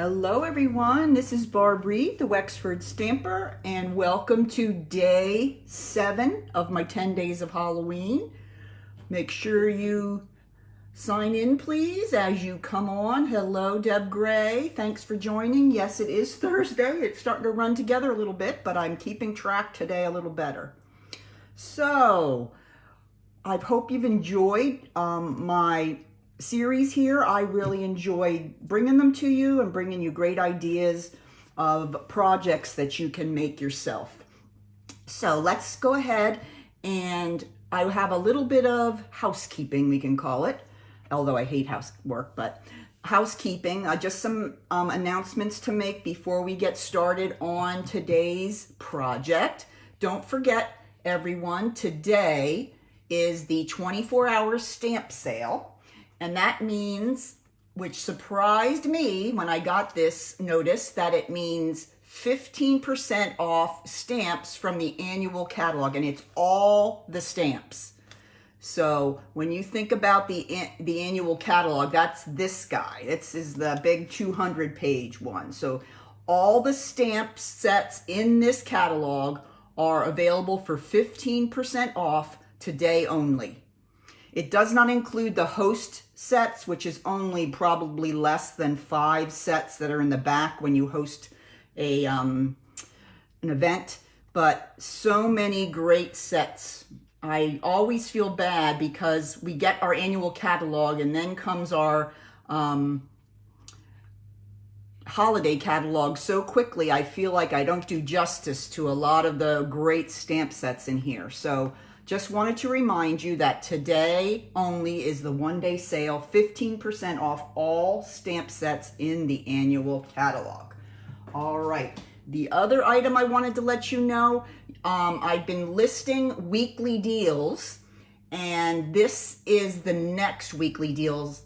Hello everyone, this is Barb Reed, the Wexford Stamper, and welcome to day 7 of my 10 days of Halloween. Make sure you sign in please as you come on. Hello Deb Gray, thanks for joining. Yes, it is Thursday. It's starting to run together a little bit, but I'm keeping track today a little better. So, I hope you've enjoyed my series here. I really enjoy bringing them to you and bringing you great ideas of projects that you can make yourself. So let's go ahead, and I have a little bit of housekeeping, we can call it, although I hate housework, but housekeeping, just some announcements to make before we get started on today's project. Don't forget, everyone, today is the 24-hour stamp sale. And that means, which surprised me when I got this notice, that it means 15% off stamps from the annual catalog, and it's all the stamps. So when you think about the annual catalog, that's this guy. This is the big 200-page one. So all the stamp sets in this catalog are available for 15% off today only. It does not include the host sets, which is only probably less than 5 sets that are in the back when you host an event, but so many great sets. I always feel bad because we get our annual catalog and then comes our holiday catalog so quickly. I feel like I don't do justice to a lot of the great stamp sets in here. So just wanted to remind you that today only is the one-day sale, 15% off all stamp sets in the annual catalog. All right, the other item I wanted to let you know, I've been listing weekly deals, and this is the next weekly deals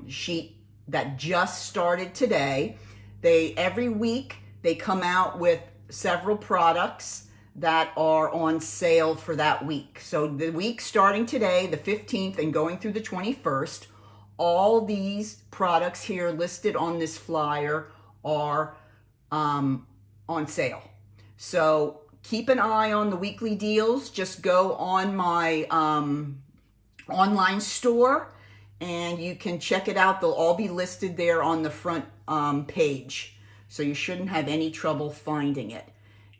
sheet that just started today. Every week they come out with several products that are on sale for that week. So the week starting today, the 15th, and going through the 21st, all these products here listed on this flyer are on sale. So keep an eye on the weekly deals. Just go on my online store and you can check it out. They'll all be listed there on the front page. So you shouldn't have any trouble finding it.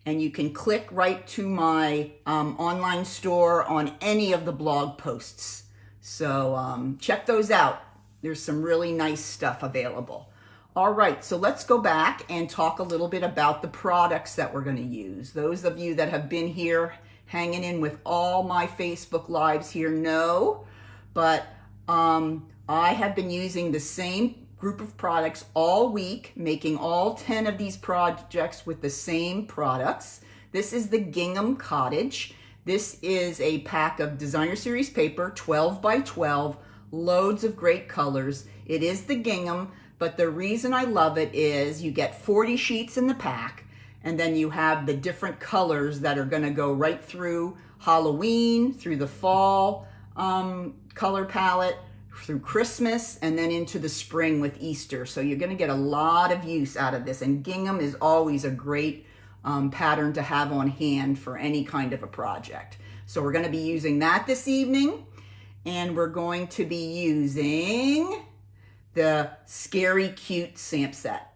And you can click right to my online store on any of the blog posts. So check those out. There's some really nice stuff available. All right, so let's go back and talk a little bit about the products that we're going to use. Those of you that have been here hanging in with all my Facebook Lives here know, but I have been using the same group of products all week, making all 10 of these projects with the same products. This is the Gingham Cottage. This is a pack of designer series paper, 12 by 12, loads of great colors. It is the gingham, but the reason I love it is you get 40 sheets in the pack, and then you have the different colors that are gonna go right through Halloween, through the fall color palette, through Christmas, and then into the spring with Easter. So you're going to get a lot of use out of this, and gingham is always a great pattern to have on hand for any kind of a project. So we're going to be using that this evening, and we're going to be using the Scary Cute stamp set.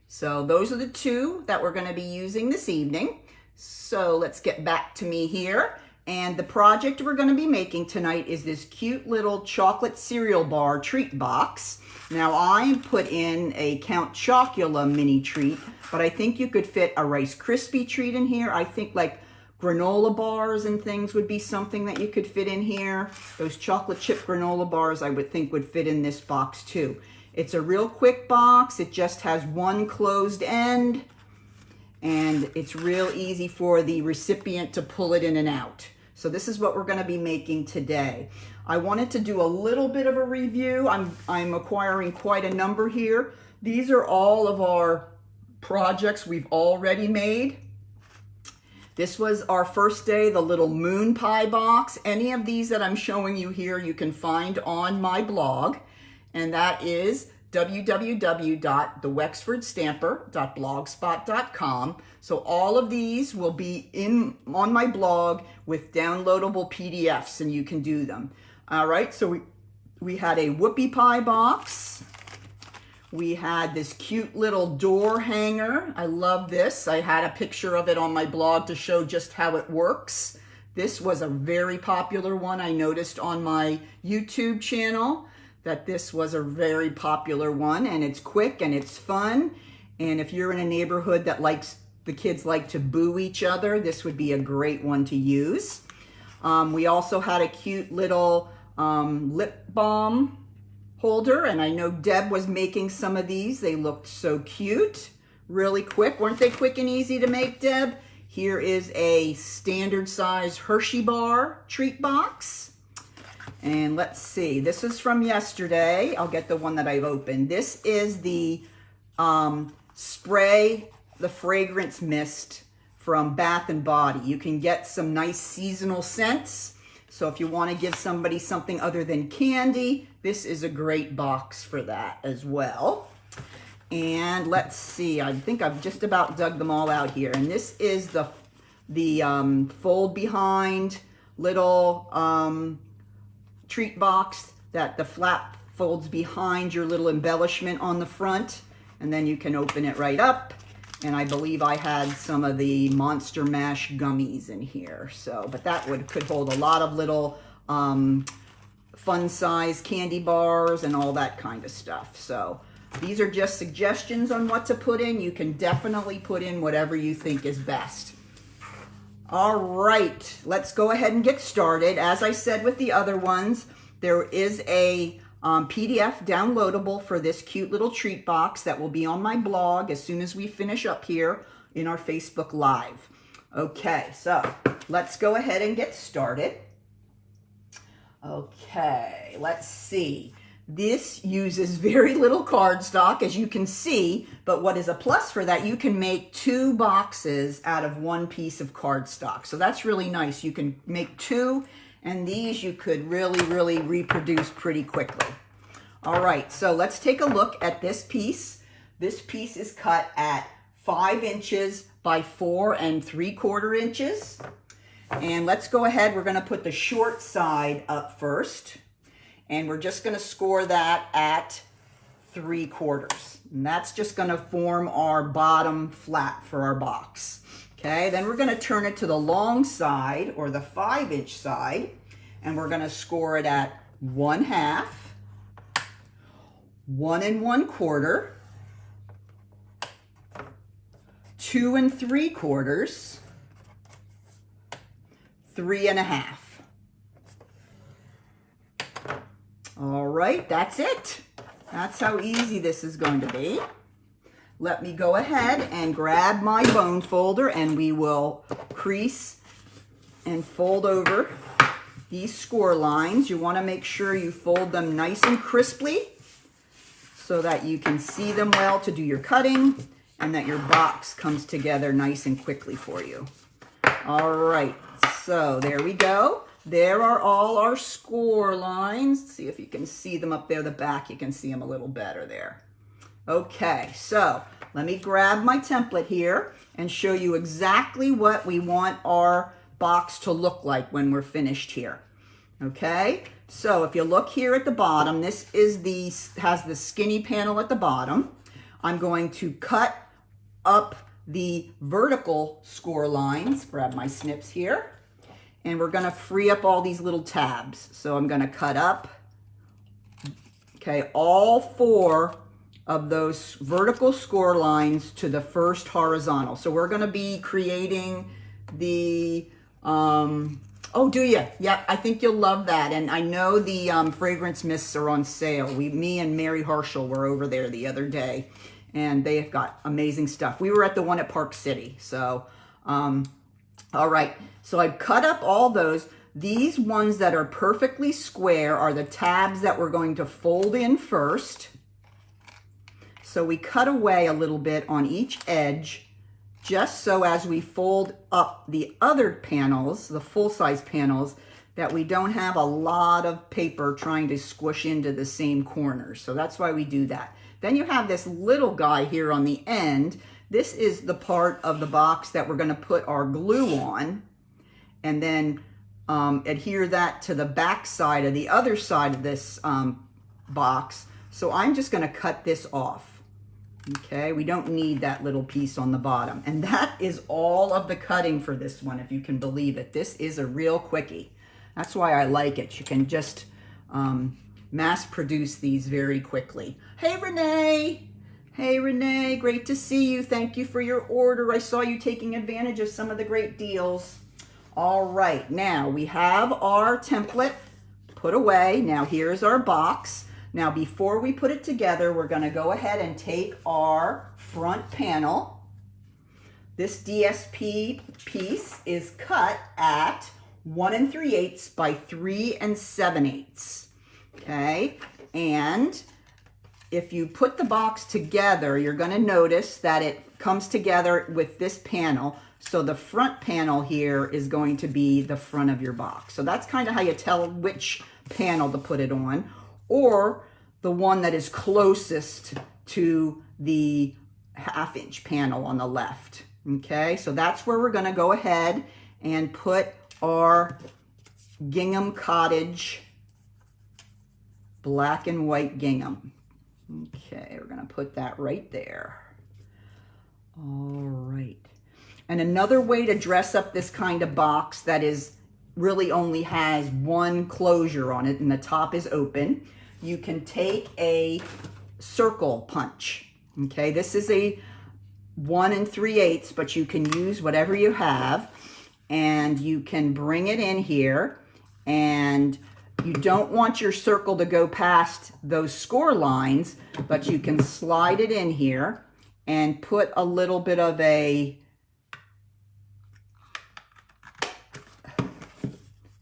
So those are the two that we're going to be using this evening. So let's get back to me here. And the project we're going to be making tonight is this cute little chocolate cereal bar treat box. Now I put in a Count Chocula mini treat, but I think you could fit a Rice Krispie treat in here. I think like granola bars and things would be something that you could fit in here. Those chocolate chip granola bars I would think would fit in this box too. It's a real quick box. It just has one closed end, and it's real easy for the recipient to pull it in and out. So this is what we're going to be making today. I wanted to do a little bit of a review. I'm acquiring quite a number here. These are all of our projects we've already made. This was our first day, the little moon pie box. Any of these that I'm showing you here, you can find on my blog. And that is www.thewexfordstamper.blogspot.com. So all of these will be on my blog with downloadable PDFs, and you can do them. All right, so we had a whoopie pie box. We had this cute little door hanger. I love this. I had a picture of it on my blog to show just how it works. This was a very popular one. I noticed on my YouTube channel that this was a very popular one, and it's quick and it's fun. And if you're in a neighborhood that the kids like to boo each other, this would be a great one to use. We also had a cute little lip balm holder, and I know Deb was making some of these. They looked so cute, really quick. Weren't they quick and easy to make, Deb? Here is a standard size Hershey bar treat box. And let's see, this is from yesterday. I'll get the one that I've opened. This is the spray, the fragrance mist from Bath & Body. You can get some nice seasonal scents. So if you want to give somebody something other than candy, this is a great box for that as well. And let's see, I think I've just about dug them all out here. And this is the fold behind little treat box that the flap folds behind your little embellishment on the front. And then you can open it right up. And I believe I had some of the Monster Mash gummies in here. So, but that could hold a lot of little fun size candy bars and all that kind of stuff. So these are just suggestions on what to put in. You can definitely put in whatever you think is best. All right, let's go ahead and get started. As I said with the other ones, there is a PDF downloadable for this cute little treat box that will be on my blog as soon as we finish up here in our Facebook Live. Okay, so let's go ahead and get started. Okay, let's see. This uses very little cardstock, as you can see, but what is a plus for that, you can make 2 boxes out of 1 piece of cardstock. So that's really nice. You can make 2, and these you could really reproduce pretty quickly. All right, so let's take a look at this piece. This piece is cut at 5 inches by 4 3/4 inches. And let's go ahead, we're gonna put the short side up first. And we're just gonna score that at 3/4. And that's just gonna form our bottom flap for our box. Okay, then we're gonna turn it to the long side, or the 5-inch side, and we're gonna score it at 1/2, 1 1/4, 2 3/4, 3 1/2. All right, that's it. That's how easy this is going to be. Let me go ahead and grab my bone folder, and we will crease and fold over these score lines. You want to make sure you fold them nice and crisply so that you can see them well to do your cutting, and that your box comes together nice and quickly for you. All right, so there we go. There are all our score lines. Let's see if you can see them up there, the back. You can see them a little better there. Okay, so let me grab my template here and show you exactly what we want our box to look like when we're finished here. Okay, so if you look here at the bottom, this is has the skinny panel at the bottom. I'm going to cut up the vertical score lines. Grab my snips here. And we're gonna free up all these little tabs. So I'm gonna cut up, okay, all 4 of those vertical score lines to the first horizontal. So we're gonna be creating the, oh, do you? Yeah, I think you'll love that. And I know the fragrance mists are on sale. Me and Mary Harshel were over there the other day, and they have got amazing stuff. We were at the one at Park City, so, all right. So I've cut up all those. These ones that are perfectly square are the tabs that we're going to fold in first. So we cut away a little bit on each edge, just so as we fold up the other panels, the full-size panels, that we don't have a lot of paper trying to squish into the same corners. So that's why we do that. Then you have this little guy here on the end. This is the part of the box that we're going to put our glue on, and then adhere that to the back side of the other side of this box. So I'm just going to cut this off. Okay, we don't need that little piece on the bottom. And that is all of the cutting for this one, if you can believe it. This is a real quickie. That's why I like it. You can just mass produce these very quickly. Hey, Renee. Hey, Renee, great to see you. Thank you for your order. I saw you taking advantage of some of the great deals. All right, now we have our template put away. Now here's our box. Now, before we put it together, we're going to go ahead and take our front panel. This DSP piece is cut at 1 3/8 by 3 7/8. Okay, and if you put the box together, you're going to notice that it comes together with this panel. So the front panel here is going to be the front of your box. So that's kind of how you tell which panel to put it on, or the one that is closest to the 1/2 inch panel on the left. Okay, so that's where we're going to go ahead and put our Gingham Cottage black and white gingham. Okay, we're going to put that right there. All right. And another way to dress up this kind of box that is really only has one closure on it and the top is open, you can take a circle punch. Okay, this is a 1 3/8, but you can use whatever you have, and you can bring it in here, and you don't want your circle to go past those score lines, but you can slide it in here and put a little bit of a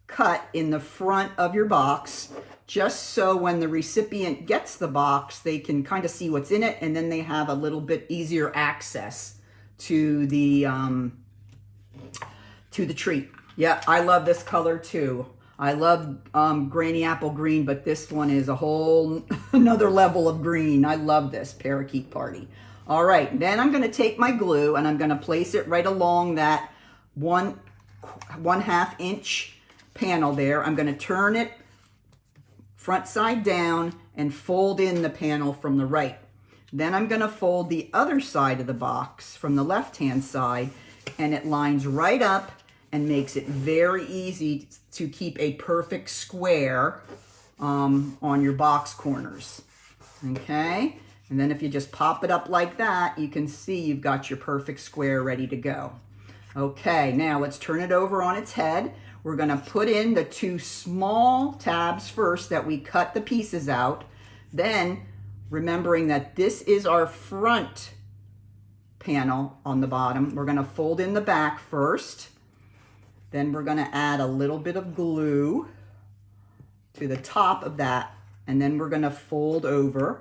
cut in the front of your box, just so when the recipient gets the box, they can kind of see what's in it, and then they have a little bit easier access to the treat. Yeah, I love this color too. I love Granny Apple Green, but this one is a whole another level of green. I love this Parakeet Party. All right, then I'm going to take my glue and I'm going to place it right along that 1/2 inch panel there. I'm going to turn it front side down and fold in the panel from the right. Then I'm going to fold the other side of the box from the left-hand side, and it lines right up and makes it very easy to keep a perfect square on your box corners. Okay, and then if you just pop it up like that, you can see you've got your perfect square ready to go. Okay, now let's turn it over on its head. We're going to put in the 2 small tabs first that we cut the pieces out. Then, remembering that this is our front panel on the bottom, we're going to fold in the back first. Then we're going to add a little bit of glue to the top of that, and then we're going to fold over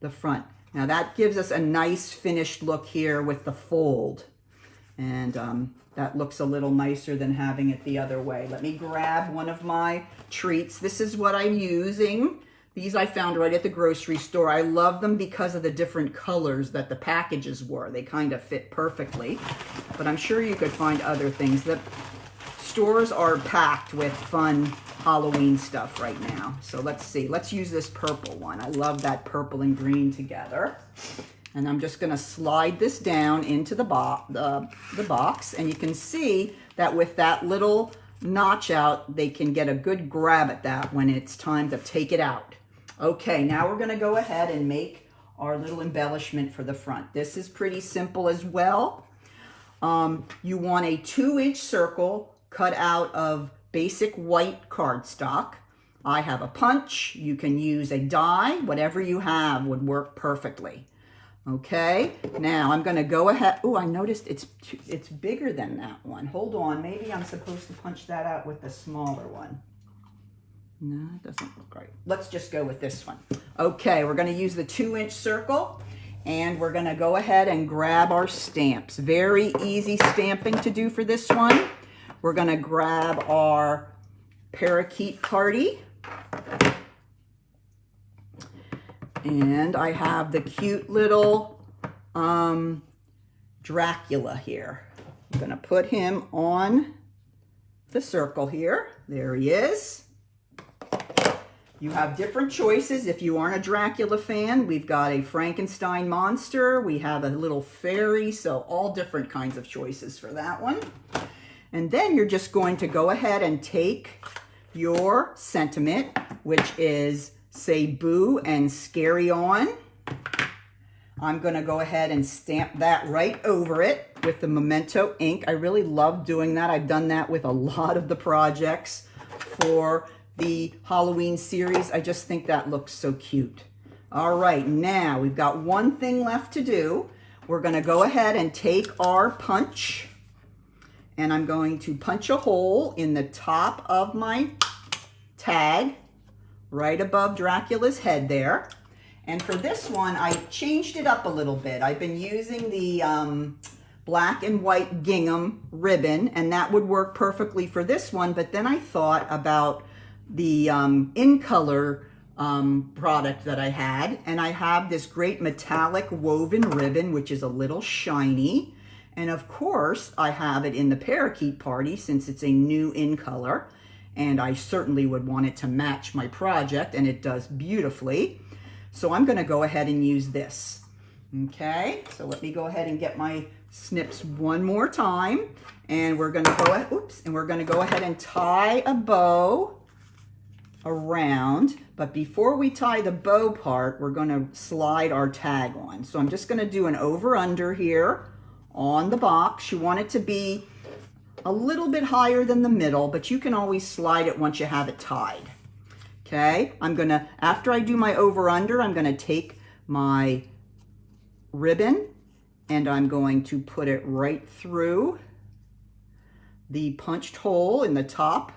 the front. Now that gives us a nice finished look here with the fold, and that looks a little nicer than having it the other way. Let me grab one of my treats. This is what I'm using. These I found right at the grocery store. I love them because of the different colors that the packages were. They kind of fit perfectly, but I'm sure you could find other things. The stores are packed with fun Halloween stuff right now. So let's see. Let's use this purple one. I love that purple and green together. And I'm just going to slide this down into the box, and you can see that with that little notch out, they can get a good grab at that when it's time to take it out. Okay, now we're going to go ahead and make our little embellishment for the front. This is pretty simple as well. You want a 2-inch circle cut out of basic white cardstock. I have a punch. You can use a die. Whatever you have would work perfectly. Okay, now I'm going to go ahead. Oh, I noticed it's bigger than that one. Hold on, maybe I'm supposed to punch that out with the smaller one. No, it doesn't look right. Let's just go with this one. Okay, we're going to use the 2-inch circle, and we're going to go ahead and grab our stamps. Very easy stamping to do for this one. We're going to grab our Parakeet Party. And I have the cute little Dracula here. I'm gonna put him on the circle here. There he is. You have different choices. If you aren't a Dracula fan, we've got a Frankenstein monster. We have a little fairy, so all different kinds of choices for that one. And then you're just going to go ahead and take your sentiment, which is Say Boo and Scary On. I'm going to go ahead and stamp that right over it with the Memento ink. I really love doing that. I've done that with a lot of the projects for the Halloween series. I just think that looks so cute. All right, now we've got one thing left to do. We're going to go ahead and take our punch, and I'm going to punch a hole in the top of my tag right above Dracula's head there. And for this one, I changed it up a little bit. I've been using the black and white gingham ribbon, and that would work perfectly for this one. But then I thought about the In Color product that I had, and I have this great metallic woven ribbon, which is a little shiny. And of course, I have it in the Parakeet Party since it's a new In Color, and I certainly would want it to match my project, and it does beautifully. So I'm going to go ahead and use this. Okay, so let me go ahead and get my snips one more time, and we're going to go ahead and tie a bow around. But before we tie the bow part, we're going to slide our tag on. So I'm just going to do an over under here on the box. You want it to be a little bit higher than the middle, but you can always slide it once you have it tied. Okay, after I do my over under, I'm gonna take my ribbon and I'm going to put it right through the punched hole in the top.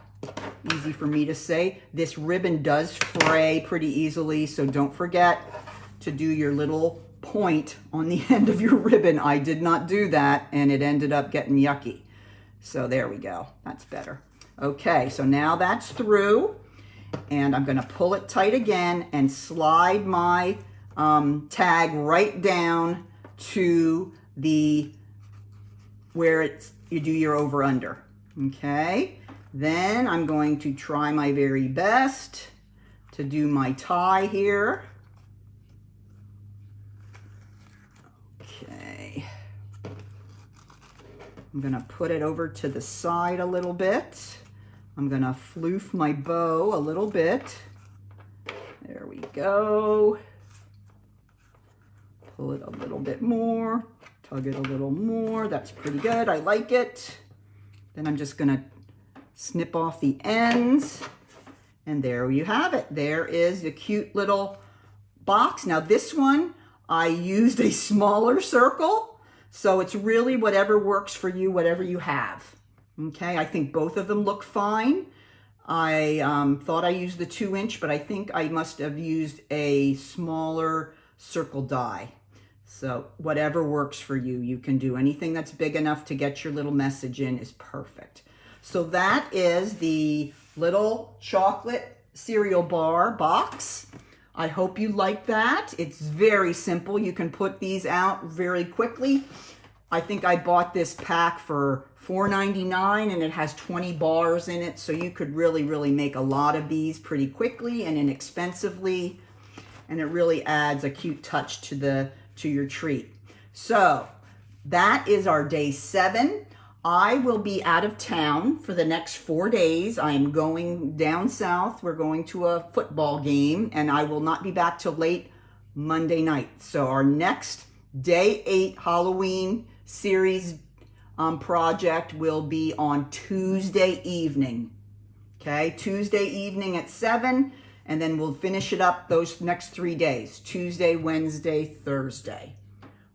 Easy for me to say. This ribbon does fray pretty easily, so don't forget to do your little point on the end of your ribbon. I did not do that, and it ended up getting yucky. So there we go, that's better. Okay, so now that's through. And I'm going to pull it tight again and slide my tag right down to where you do your over under. Okay, then I'm going to try my very best to do my tie here. Okay, I'm going to put it over to the side a little bit. I'm going to floof my bow a little bit. There we go. Pull it a little bit more. Tug it a little more. That's pretty good. I like it. Then I'm just going to snip off the ends. And there you have it. There is the cute little box. Now this one, I used a smaller circle. So it's really whatever works for you, whatever you have. Okay, I think both of them look fine. I thought I used the 2-inch, but I think I must have used a smaller circle die. So whatever works for you, you can do. Anything that's big enough to get your little message in is perfect. So that is the little chocolate cereal bar box. I hope you like that. It's very simple. You can put these out very quickly. I think I bought this pack for $4.99 and it has 20 bars in it, so you could really make a lot of these pretty quickly and inexpensively, and it really adds a cute touch to your treat. So that is our day 7. I will be out of town for the next 4 days. I'm going down south. We're going to a football game, and I will not be back till late Monday night. So our next day 8 Halloween series project will be on Tuesday evening. Okay, Tuesday evening at 7, and then we'll finish it up those next 3 days, Tuesday, Wednesday, Thursday.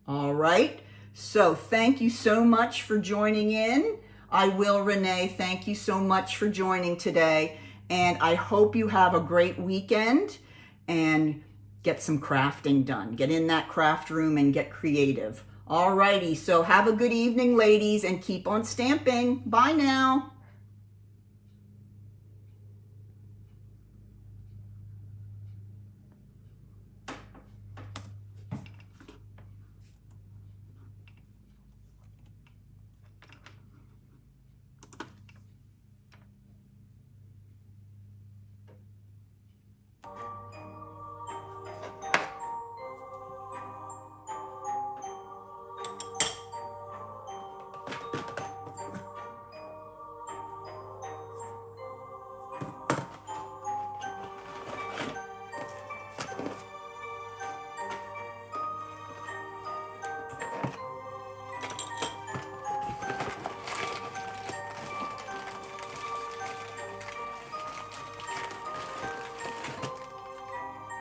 All right, so thank you so much for joining in. I will, Renee, thank you so much for joining today, and I hope you have a great weekend and get some crafting done. Get in that craft room and get creative. Alrighty, so have a good evening, ladies, and keep on stamping. Bye now.